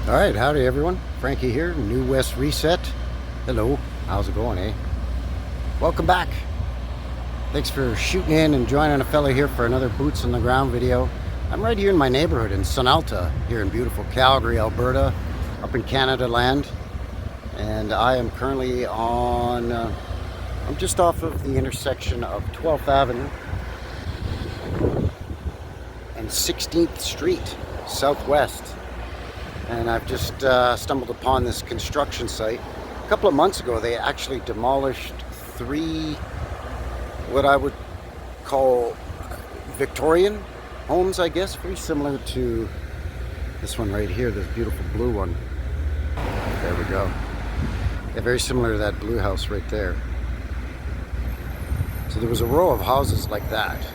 Alright, howdy everyone. Frankie here, New West Reset. Hello, how's it going, eh? Welcome back. Thanks for shooting in and joining a fella here for another Boots on the Ground video. I'm right here in my neighborhood in Sunalta, here in beautiful Calgary, Alberta, up in Canada land. And I am currently on, I'm just off of the intersection of 12th Avenue and 16th Street, Southwest. And I've just stumbled upon this construction site. A couple of months ago, they actually demolished 3, what I would call Victorian homes, I guess. Very similar to this one right here, this beautiful blue one. There we go. Yeah, very similar to that blue house right there. So there was a row of houses like that,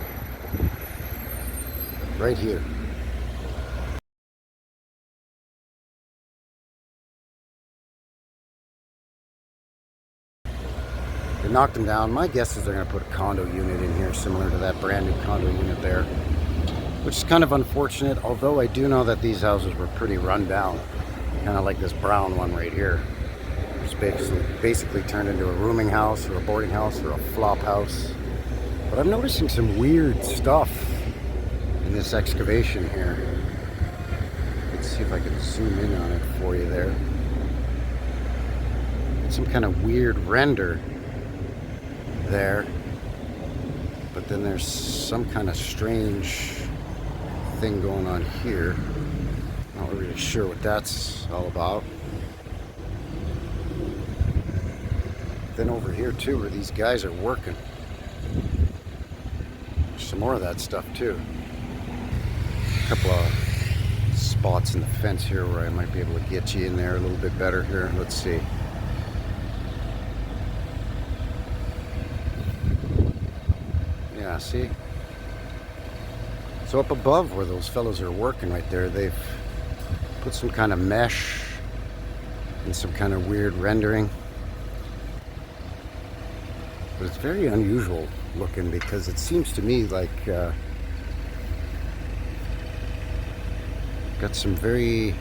right here. They knocked them down. My guess is they're going to put a condo unit in here similar to that brand new condo unit there, which is kind of unfortunate, although I do know that these houses were pretty run down, kind of like this brown one right here. It's basically turned into a rooming house or a boarding house or a flop house. But I'm noticing some weird stuff in this excavation here. Let's see if I can zoom in on it for you there. It's some kind of weird render there, but then there's some kind of strange thing going on here. Not really sure what that's all about. Then over here too, where these guys are working, there's some more of that stuff too. A couple of spots in the fence here where I might be able to get you in there a little bit better here. Let's see. Yeah, see? So up above where those fellows are working right there, they've put some kind of mesh and some kind of weird rendering. But it's very unusual looking because it seems to me like got some very...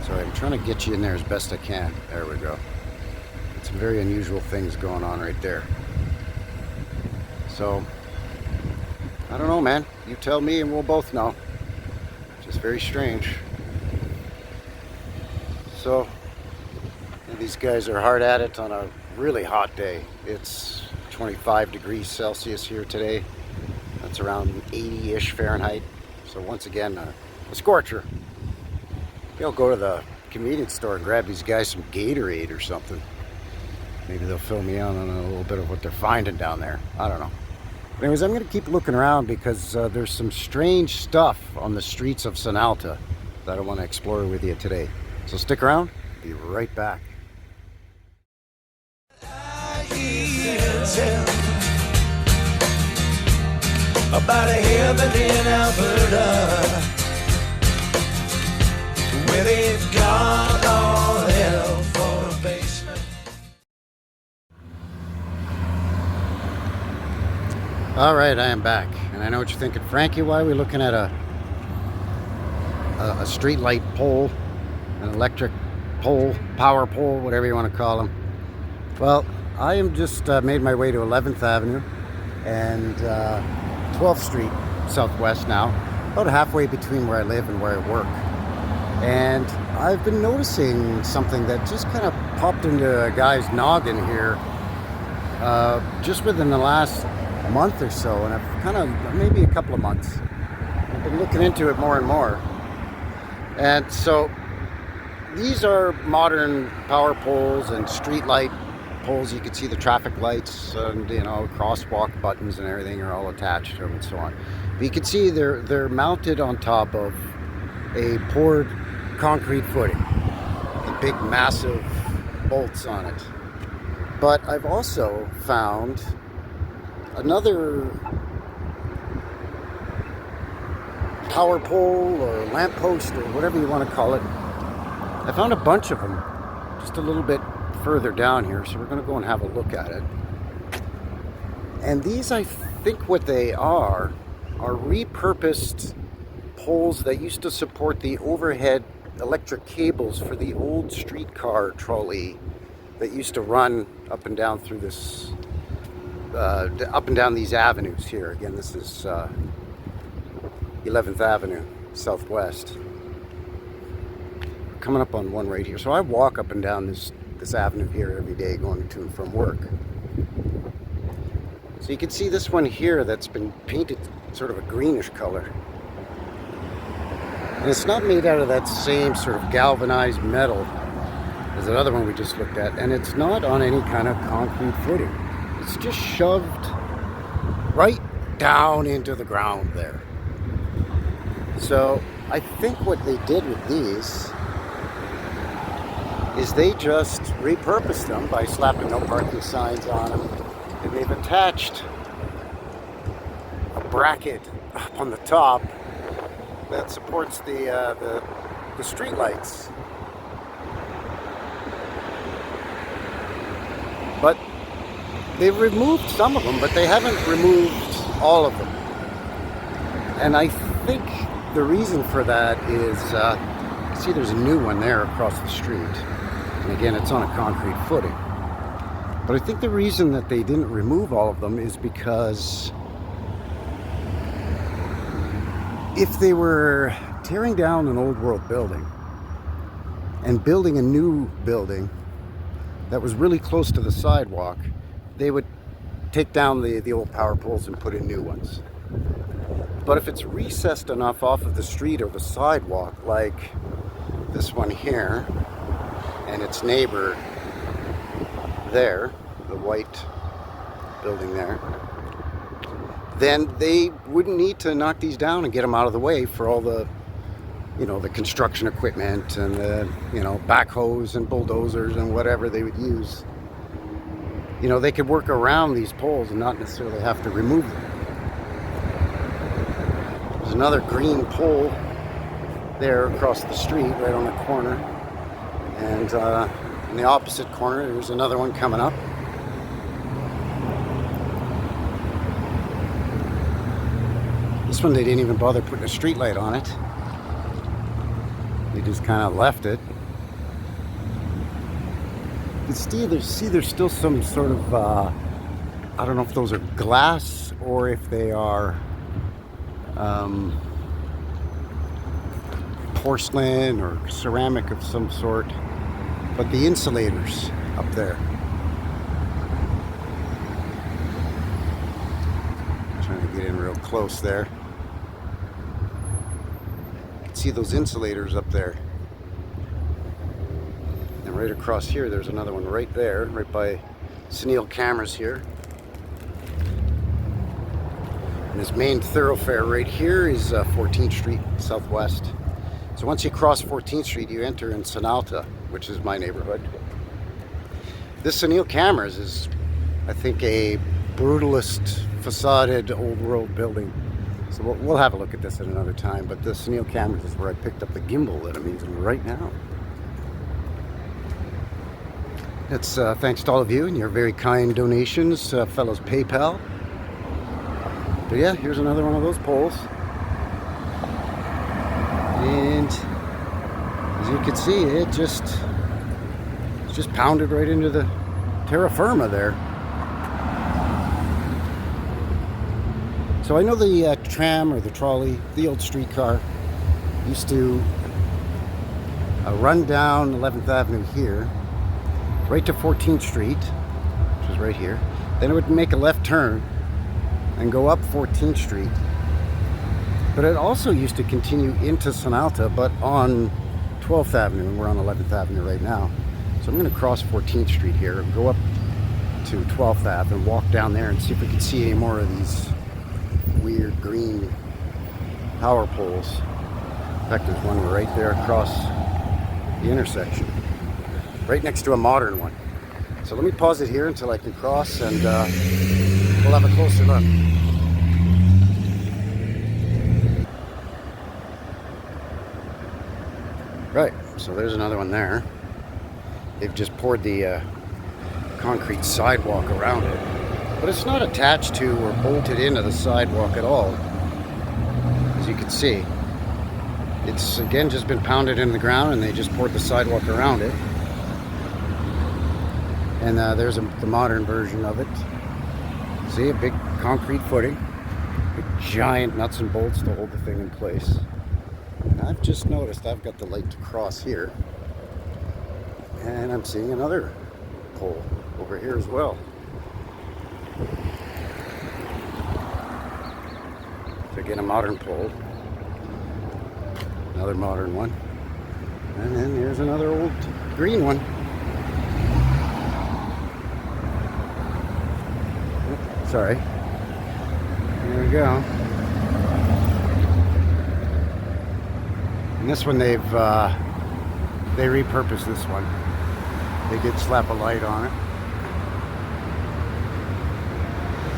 Sorry, I'm trying to get you in there as best I can. There we go. Got some very unusual things going on right there. So, I don't know, man. You tell me and we'll both know. Just very strange. So, these guys are hard at it on a really hot day. It's 25 degrees Celsius here today. That's around 80-ish Fahrenheit. So once again, a scorcher. Maybe I'll go to the convenience store and grab these guys some Gatorade or something. Maybe they'll fill me in on a little bit of what they're finding down there. I don't know. Anyways, I'm going to keep looking around because there's some strange stuff on the streets of Sunalta that I want to explore with you today. So stick around. Be right back. About a heaven in Alberta, where they've got all hell for a basement. All right, I am back, and I know what you're thinking, Frankie. Why are we looking at a street light pole, an electric pole, power pole, whatever you want to call them? Well, I am just made my way to 11th Avenue and 12th Street Southwest now, about halfway between where I live and where I work. And I've been noticing something that just kind of popped into a guy's noggin here just within the last month or so, and I've kind of, maybe a couple of months, I've been looking into it more and more. And so these are modern power poles and street light poles. You can see the traffic lights and, you know, crosswalk buttons and everything are all attached to them and so on. But you can see they're mounted on top of a poured concrete footing, the big massive bolts on it. But I've also found another power pole or lamp post or whatever you want to call it. I found a bunch of them just a little bit further down here, so we're going to go and have a look at it. And these, I think what they are repurposed poles that used to support the overhead electric cables for the old streetcar trolley that used to run up and down through this, up and down these avenues here. Again, this is 11th Avenue, Southwest. Coming up on one right here. So I walk up and down this avenue here every day going to and from work. So you can see this one here that's been painted sort of a greenish color. And it's not made out of that same sort of galvanized metal as that other one we just looked at. And it's not on any kind of concrete footing. It's just shoved right down into the ground there. So I think what they did with these is they just repurposed them by slapping no parking signs on them. And they've attached a bracket up on the top that supports the street lights. But they've removed some of them, but they haven't removed all of them. And I think the reason for that is, see there's a new one there across the street. And again, it's on a concrete footing. But I think the reason that they didn't remove all of them is because if they were tearing down an old world building and building a new building that was really close to the sidewalk, they would take down the old power poles and put in new ones. But if it's recessed enough off of the street or the sidewalk, like this one here and its neighbor there, the white building there, then they wouldn't need to knock these down and get them out of the way for all the, you know, the construction equipment and the, you know, backhoes and bulldozers and whatever they would use. You know, they could work around these poles and not necessarily have to remove them. There's another green pole there across the street, right on the corner. And in the opposite corner, there's another one coming up. This one, they didn't even bother putting a street light on it. They just kind of left it. You can see there's still some sort of, I don't know if those are glass or if they are porcelain or ceramic of some sort. But the insulators up there. Trying to get in real close there. You can see those insulators up there. And right across here, there's another one right there, right by Sunil Cameras here. And this main thoroughfare right here is 14th Street Southwest. So once you cross 14th Street, you enter in Sunalta, which is my neighborhood. This Sunil Cameras is, I think, a brutalist, facaded, old world building. So we'll have a look at this at another time. But the Sunil Cameras is where I picked up the gimbal that I'm using right now. It's thanks to all of you and your very kind donations, fellows PayPal. But yeah, here's another one of those poles. And as you can see, it's just pounded right into the terra firma there. So I know the tram or the trolley, the old streetcar, used to run down 11th Avenue here, right to 14th Street, which is right here. Then it would make a left turn and go up 14th Street. But it also used to continue into Sunalta, but on 12th Avenue, and we're on 11th Avenue right now. So I'm going to cross 14th Street here and go up to 12th Ave and walk down there and see if we can see any more of these weird green power poles. In fact, there's one right there across the intersection, right next to a modern one. So let me pause it here until I can cross, and we'll have a closer look. Right, so there's another one there. They've just poured the concrete sidewalk around it, but it's not attached to or bolted into the sidewalk at all, as you can see. It's again just been pounded in the ground, and they just poured the sidewalk around it. And there's the modern version of it. See, a big concrete footing, big giant nuts and bolts to hold the thing in place. And I've just noticed I've got the light to cross here, and I'm seeing another pole over here as well. So again, a modern pole, another modern one, and then there's another old green one. Sorry. There we go. And this one they repurposed this one. They did slap a light on it.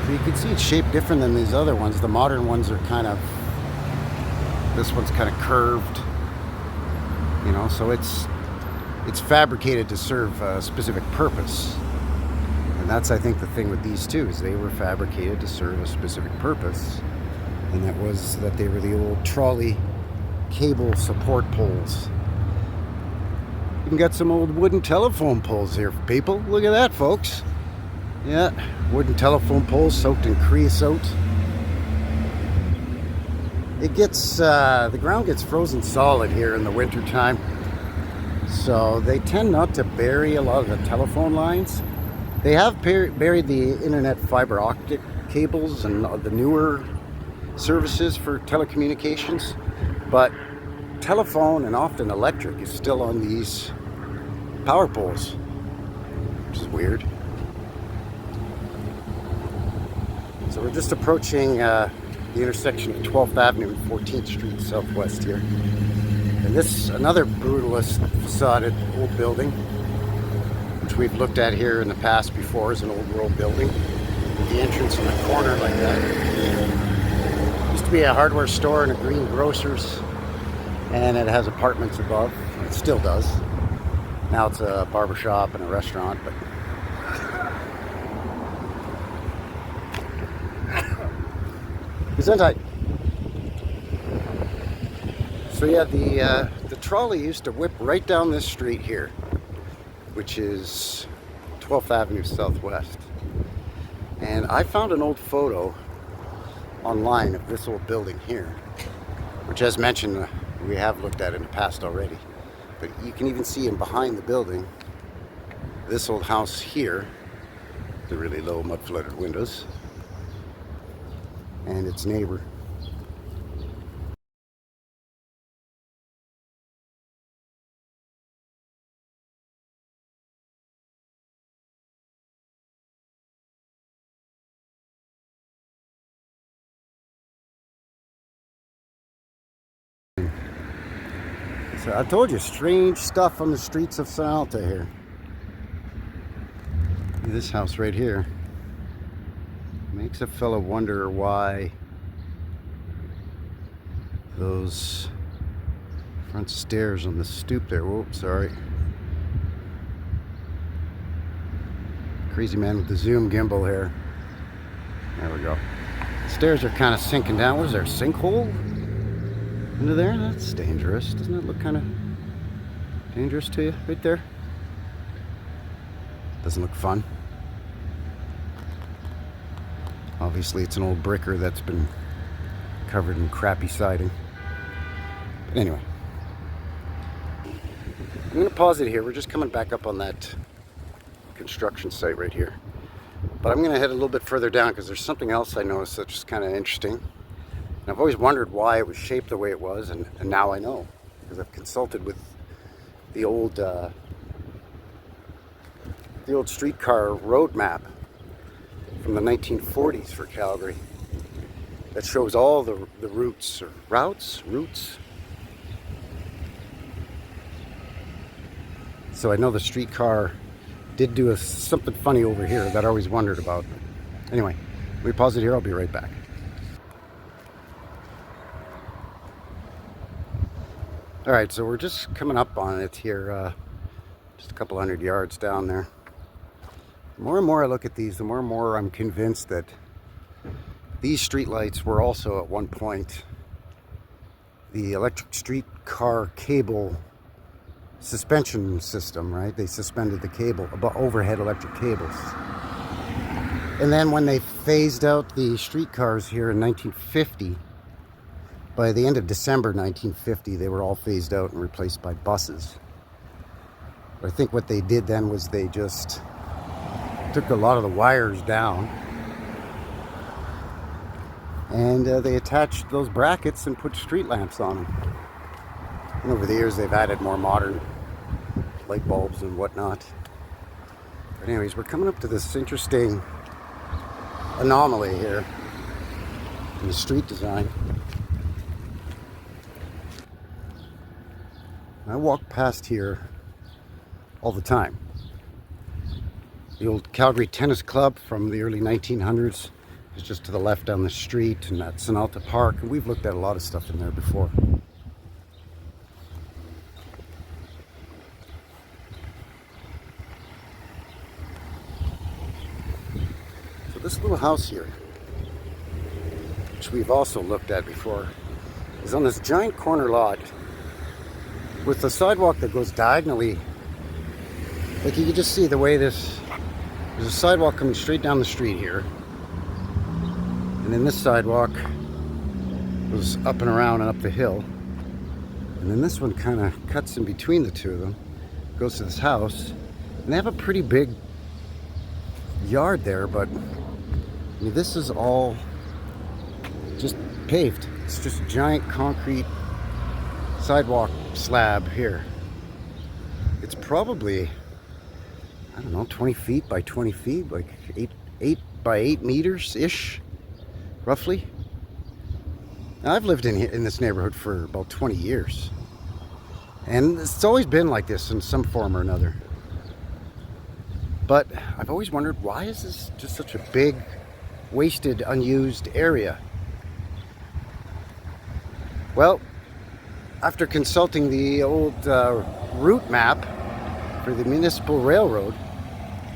So you can see it's shaped different than these other ones. The modern ones are kind of, this one's kind of curved, you know, so it's fabricated to serve a specific purpose. And that's, I think, the thing with these two, is they were fabricated to serve a specific purpose. And that was that they were the old trolley cable support poles. Even got some old wooden telephone poles here, people. Look at that, folks. Yeah, wooden telephone poles soaked in creosote. It gets, the ground gets frozen solid here in the winter time. So they tend not to bury a lot of the telephone lines. They have buried the internet fiber optic cables and the newer services for telecommunications, but telephone and often electric is still on these power poles, which is weird. So we're just approaching the intersection of 12th Avenue and 14th Street Southwest here. And this, another brutalist facaded old building, which we've looked at here in the past before, is an old world building with the entrance in the corner like that. Used to be a hardware store and a green grocer's, and it has apartments above. It still does. Now it's a barber shop and a restaurant, but Gesundheit. So yeah, the trolley used to whip right down this street here, which is 12th Avenue Southwest. And I found an old photo online of this old building here, which, as mentioned, we have looked at in the past already. But you can even see in behind the building, this old house here, the really low mud flooded windows, and its neighbor. So I told you, strange stuff on the streets of Salta here. This house right here makes a fellow wonder why those front stairs on the stoop there. Whoops, sorry. Crazy man with the zoom gimbal here. There we go. Stairs are kind of sinking down. What is there, a sinkhole into there? That's dangerous. Doesn't that look kind of dangerous to you right there? Doesn't look fun. Obviously it's an old bricker that's been covered in crappy siding. But anyway, I'm going to pause it here. We're just coming back up on that construction site right here. But I'm going to head a little bit further down because there's something else I noticed that's just kind of interesting. And I've always wondered why it was shaped the way it was, and now I know, because I've consulted with the old streetcar road map from the 1940s for Calgary that shows all the routes, or routes? So I know the streetcar did do something funny over here that I always wondered about. Anyway, we pause it here, I'll be right back. Alright, so we're just coming up on it here, just a couple hundred yards down there. The more and more I look at these, the more and more I'm convinced that these streetlights were also at one point the electric streetcar cable suspension system, right? They suspended the cable, about overhead electric cables. And then when they phased out the streetcars here in 1950, by the end of December 1950, they were all phased out and replaced by buses. But I think what they did then was they just took a lot of the wires down and they attached those brackets and put street lamps on them. And over the years, they've added more modern light bulbs and whatnot. But anyways, we're coming up to this interesting anomaly here in the street design. I walk past here all the time. The old Calgary Tennis Club from the early 1900s is just to the left down the street, and that's Sunalta Park, and we've looked at a lot of stuff in there before. So this little house here, which we've also looked at before, is on this giant corner lot with a sidewalk that goes diagonally. Like you can just see the way there's a sidewalk coming straight down the street here. And then this sidewalk goes up and around and up the hill. And then this one kind of cuts in between the two of them, goes to this house. And they have a pretty big yard there, but I mean, this is all just paved. It's just a giant concrete sidewalk slab here. It's probably, I don't know, 20 feet by 20 feet, like 8 by 8 meters ish, roughly. Now, I've lived in this neighborhood for about 20 years, and it's always been like this in some form or another. But I've always wondered, why is this just such a big, wasted, unused area? Well, after consulting the old route map for the municipal railroad,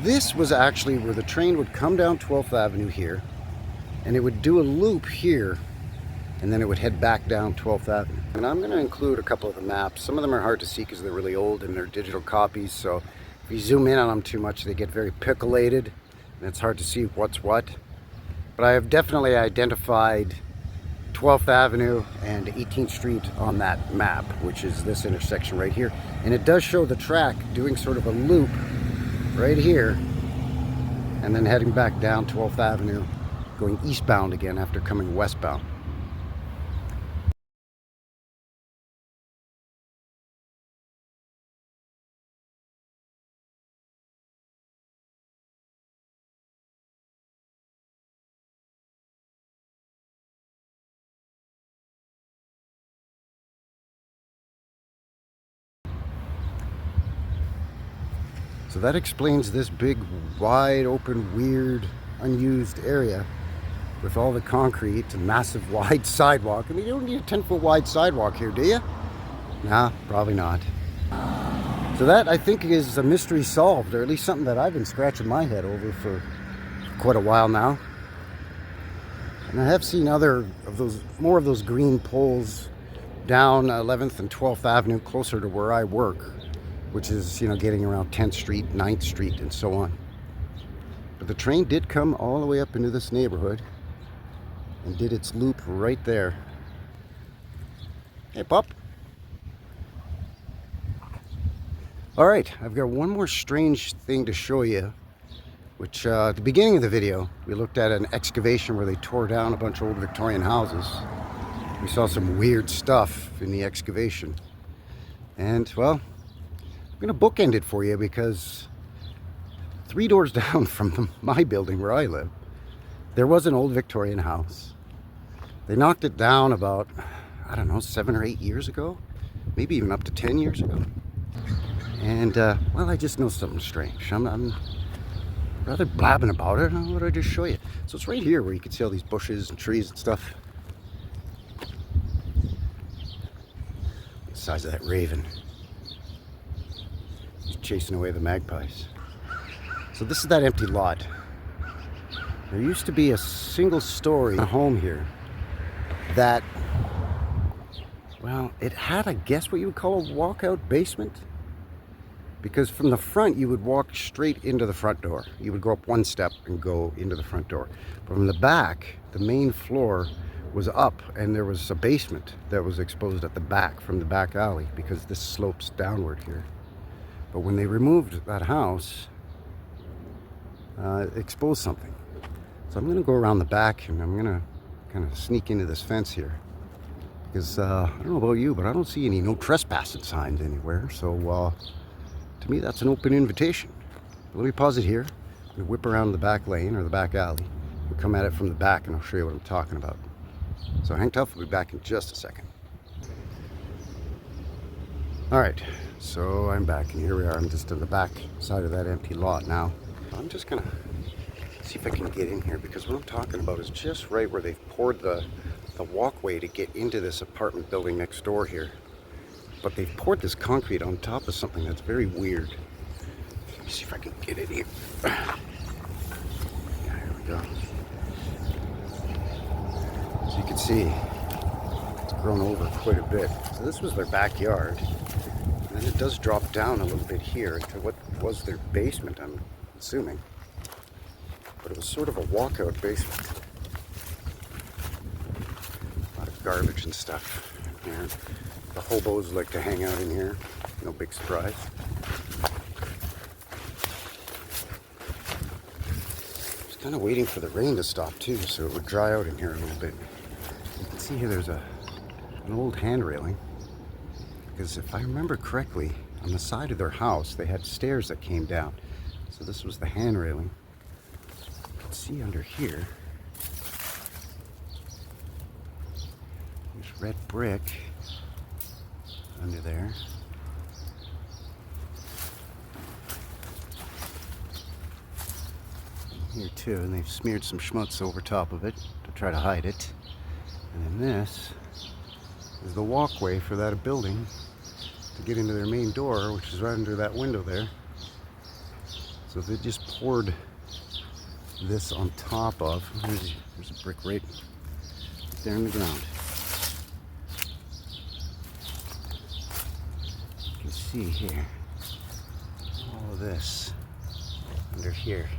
this was actually where the train would come down 12th Avenue here, and it would do a loop here, and then it would head back down 12th Avenue. And I'm going to include a couple of the maps. Some of them are hard to see because they're really old and they're digital copies, so if you zoom in on them too much, they get very picoulated, and it's hard to see what's what. But I have definitely identified 12th Avenue and 18th Street on that map, which is this intersection right here. And it does show the track doing sort of a loop right here and then heading back down 12th Avenue, going eastbound again after coming westbound. So that explains this big, wide open, weird, unused area with all the concrete and massive wide sidewalk. I mean, you don't need a 10-foot wide sidewalk here, do you? Nah, probably not. So that, I think, is a mystery solved, or at least something that I've been scratching my head over for quite a while now. And I have seen more of those green poles down 11th and 12th Avenue closer to where I work, which is, you know, getting around 10th Street, 9th Street, and so on. But the train did come all the way up into this neighborhood and did its loop right there. Hey, pup. All right, I've got one more strange thing to show you, which at the beginning of the video, we looked at an excavation where they tore down a bunch of old Victorian houses. We saw some weird stuff in the excavation. And, well, I'm going to bookend it for you because 3 doors down from my building where I live, there was an old Victorian house. They knocked it down about, I don't know, 7 or 8 years ago, maybe even up to 10 years ago. And, well, I just know something strange. I'm rather blabbing about it. What did I just show you? So it's right here where you can see all these bushes and trees and stuff. The size of that raven. He's chasing away the magpies. So this is that empty lot. There used to be a single-story home here that Well, it had, I guess, what you would call a walkout basement. Because from the front, you would walk straight into the front door. You would go up one step and go into the front door. From the back, the main floor was up, and there was a basement that was exposed at the back from the back alley because this slopes downward here. But when they removed that house, it exposed something. So I'm going to go around the back and I'm going to kind of sneak into this fence here. Because I don't know about you, but I don't see any no trespassing signs anywhere. So to me, that's an open invitation. Let me pause it here. I'm going to whip around the back lane or the back alley. We'll come at it from the back and I'll show you what I'm talking about. So hang tough, we'll be back in just a second. All right, so I'm back and here we are. I'm just on the back side of that empty lot now. I'm just gonna see if I can get in here because what I'm talking about is just right where they've poured the walkway to get into this apartment building next door here. But they've poured this concrete on top of something that's very weird. Let me see if I can get it here. Yeah, here we go. So you can see it's grown over quite a bit. So this was their backyard. And then it does drop down a little bit here to what was their basement, I'm assuming. But it was sort of a walkout basement. A lot of garbage and stuff in here. The hobos like to hang out in here. No big surprise. I was kind of waiting for the rain to stop too, so it would dry out in here a little bit. You can see here there's an old hand railing. Because if I remember correctly, on the side of their house, they had stairs that came down. So this was the hand railing. You can see under here, there's red brick under there. Here too, and they've smeared some schmutz over top of it to try to hide it. And then this is the walkway for that building to get into their main door, which is right under that window there. So they just poured this on top of, there's a brick right there in the ground. You can see here, all of this under here.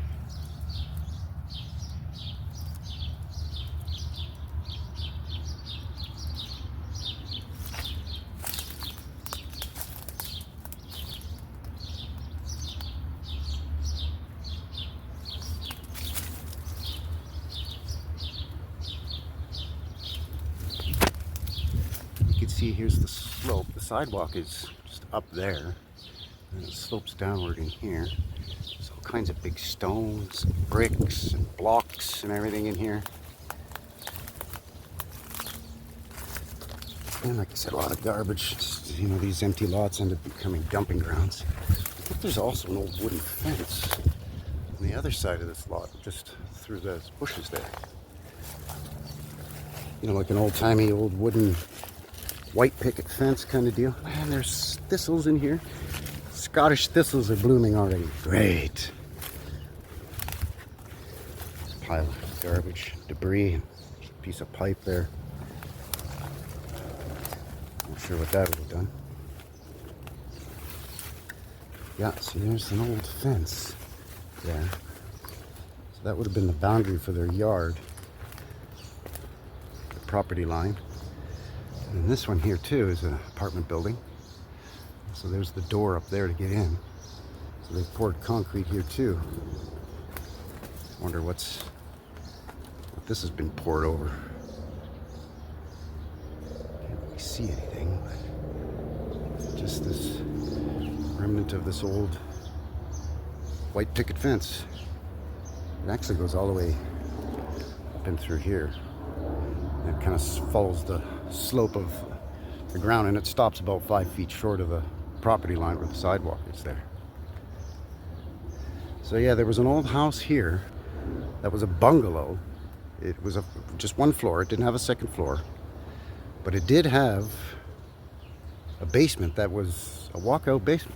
See, here's the slope. The sidewalk is just up there, and it slopes downward in here. There's all kinds of big stones, and bricks, and blocks, and everything in here. And like I said, a lot of garbage. Just, you know, these empty lots end up becoming dumping grounds. I think there's also an old wooden fence on the other side of this lot, just through those bushes there. You know, like an old-timey old wooden white picket fence kind of deal. Man, there's thistles in here. Scottish thistles are blooming already. Great. Pile of garbage, debris, piece of pipe there. Not sure what that would have done. Yeah, see, there's an old fence there. So that would have been the boundary for their yard, the property line. And this one here too is an apartment building. So there's the door up there to get in. So they've poured concrete here too. Wonder what this has been poured over. Can't really see anything, but just this remnant of this old white picket fence. It actually goes all the way up and through here. And it kind of follows the slope of the ground, and it stops about 5 feet short of the property line where the sidewalk is there. So yeah, there was an old house here that was a bungalow. It was just one floor. It didn't have a second floor, but it did have a basement that was a walkout basement.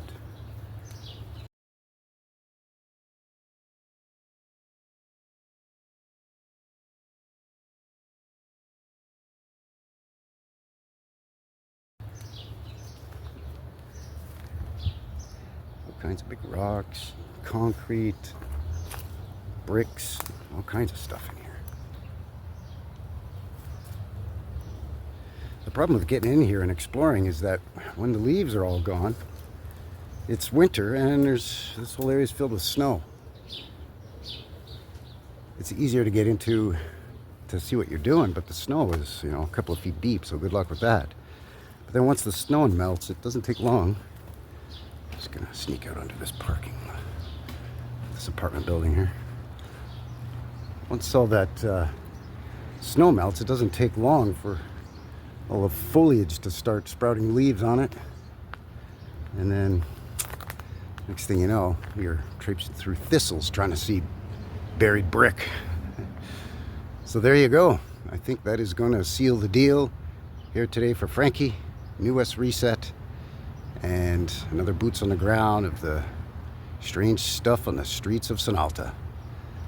kinds of big rocks, concrete, bricks, all kinds of stuff in here. The problem with getting in here and exploring is that when the leaves are all gone, it's winter and this whole area is filled with snow. It's easier to get into to see what you're doing, but the snow is, a couple of feet deep, so good luck with that. But then once the snow melts, it doesn't take long. I'm just gonna sneak out onto this this apartment building here. Once all that snow melts, it doesn't take long for all the foliage to start sprouting leaves on it. And then next thing you know, you're traipsing through thistles trying to see buried brick. So there you go. I think that is going to seal the deal here today for Frankie, New West Reset, and another boots on the ground of the strange stuff on the streets of Sonalta.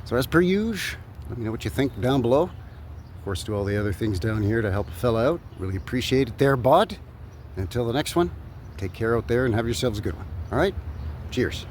So as per usual, let me know what you think down below. Of course, do all the other things down here to help a fella out. Really appreciate it there, bud. Until the next one, take care out there and have yourselves a good one. All right? Cheers.